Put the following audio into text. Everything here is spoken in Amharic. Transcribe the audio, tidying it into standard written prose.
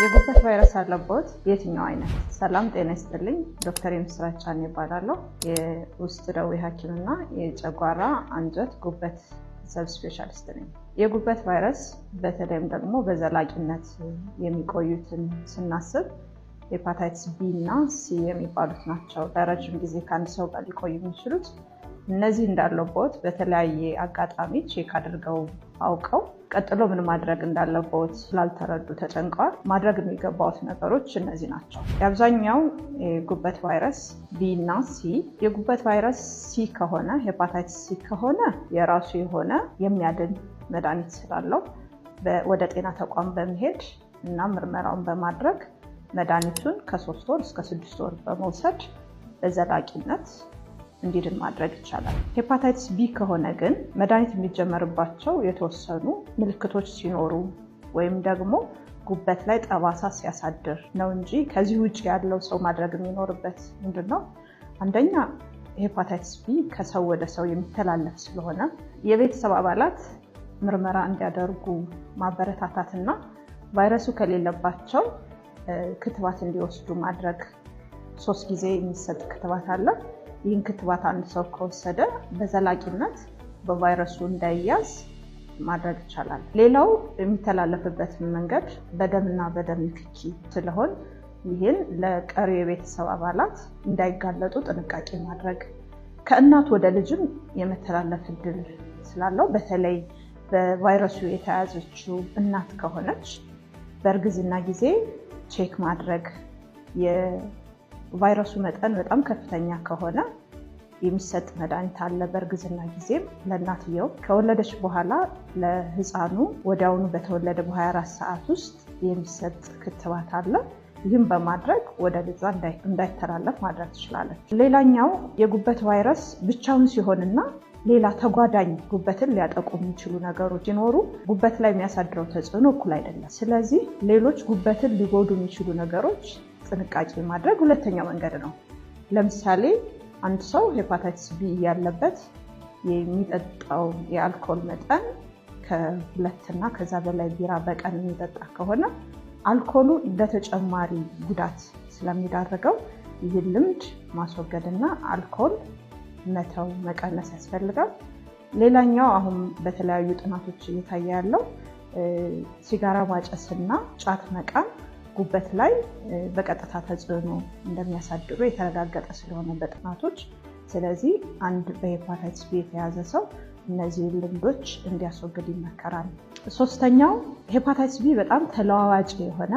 የጉበት ቫይረስ አለበት የትኛው አይነት? ሰላም ጤና ይስጥልኝ። ዶክተር የምስራች ጫኔ እባላለሁ። የውስጥ ደዌ ሐኪምና የጨጓራ አንጀት ጉበት ሰብ ስፔሻሊስት ነኝ። የጉበት ቫይረስ በተለይም ደግሞ በዘላቂነት የሚቆዩትን ስናስብ ሄፓታይቲስ ቢ እና ሲ የሚባሉት ናቸው። ለረጅም ጊዜ ከአንድ ሰው ጋር ሊቆዩ የሚችሉት እነዚህ እንዳለበት በተለያየ አጋጣሚ ቼክ አድርገው አውቀው ቀጥሎ ምን ማድረግ እንዳለበት ስላልተረዱ ተጨንቀዋል። ማድረግ የሚገባውት ነገሮች እነዚህ ናቸው። የአብዛኛው የጉበት ቫይረስ ቢ እና ሲ የጉበት ቫይረስ ሲ ከሆነ ሄፓታይቲስ ሲ ከሆነ የራሱ የሆነ የሚያድን መድኃኒት ስላለው ወደ ጤና ተቋም በመሄድ እና ምርመራውን በማድረግ መድኃኒቱን ከ3 ወር እስከ 6 ወር በመውሰድ በዘላቂነት እንዲድን ማድረግ ይቻላል። ሄፓታይቲስ ቢ ከሆነ ግን መድኃኒት የሚጀመርባቸው የተወሰኑ ምልክቶች ሲኖሩ ወይም ደግሞ ጉበት ላይ ጠባሳ ሲያሳድር ነው እንጂ ከዚህ ውጭ ያለው ሰው ማድረግ የሚኖርበት ምንድነው? አንደኛ ሄፓታይቲስ ቢ ከሰው ወደ ሰው የሚተላለፍ ስለሆነ የቤተሰብ አባላት ምርመራ እንዲያደርጉ ማበረታታትና ቫይረሱ ከሌለባቸው ክትባት እንዲወስዱ ማድረግ። 3 ጊዜ የሚሰጥ ክትባት አለ። ይህን ክትባት አንድ ሰው ከወሰደ በዘላቂነት በቫይረሱ እንዳይያዝ ማድረግ ይቻላል። ሌላው የሚተላለፍበት መንገድ በደምና በደም ንክኪ ስለሆነ ይህን ለቀሪ የቤተሰብ አባላት እንዳይጋለጡ ጥንቃቄ ማድረግ። ከእናት ወደ ልጅም የመተላለፍ እድል ስላለው በተለይ በቫይረሱ የተያዘችው እናት ከሆነች በእርግዝና ጊዜ ቼክ ማድረግ። የቫይረሱ መጠን በጣም ከፍተኛ ከሆነ የሚሰጥ መድኃኒት አለ። በእርግዝና ጊዜም ለእናትየው ከወለደች በኋላ ለሕፃኑ ወዲያውኑ በተወለደ በ24 ሰዓት ውስጥ የሚሰጥ ክትባት አለ። ይህም በማድረግ ወደ ልጇ እንዳይተላለፍ ማድረግ ትችላለች። ሌላኛው የጉበት ቫይረስ ብቻውን ሲሆንና ሌላ ተጓዳኝ ጉበትን ሊያጠቁ የሚችሉ ነገሮች ሲኖሩ ጉበት ላይ የሚያሳድረው ተጽዕኖ እኩል አይደለም። ስለዚህ ሌሎች ጉበትን ሊጎዱ የሚችሉ ነገሮች ጥንቃቄ ማድረግ ሁለተኛው መንገድ ነው። ለምሳሌ አንድ ሰው ሄፓታይቲስ ቢ ያለበት የሚጠጣው የአልኮል መጠን ከ2 እና ከዛ በላይ ቢራ በቀን የሚጠጣ ከሆነ አልኮሉ ለተጨማሪ ጉዳት ስለሚዳረገው ይህን ልምድ ማስወገድና አልኮል መተው መቀነስ ያስፈልጋል። ሌላኛው አሁን በተለያዩ ጥናቶች እየታየ ያለው ሲጋራ ማጨስና ጫት መቃም ጉበት ላይ በቀጥታ ተጽዕኖ እንደሚያሳድሩ የተረጋገጠ ስለሆነ በጥናቶች። ስለዚህ አንድ በሄፓታይቲስ ቢ የተያዘ ሰው እነዚህ ልምዶች እንዲያስወግድ ይመከራል። ሶስተኛው ሄፓታይቲስ ቢ በጣም ተለዋዋጭ የሆነ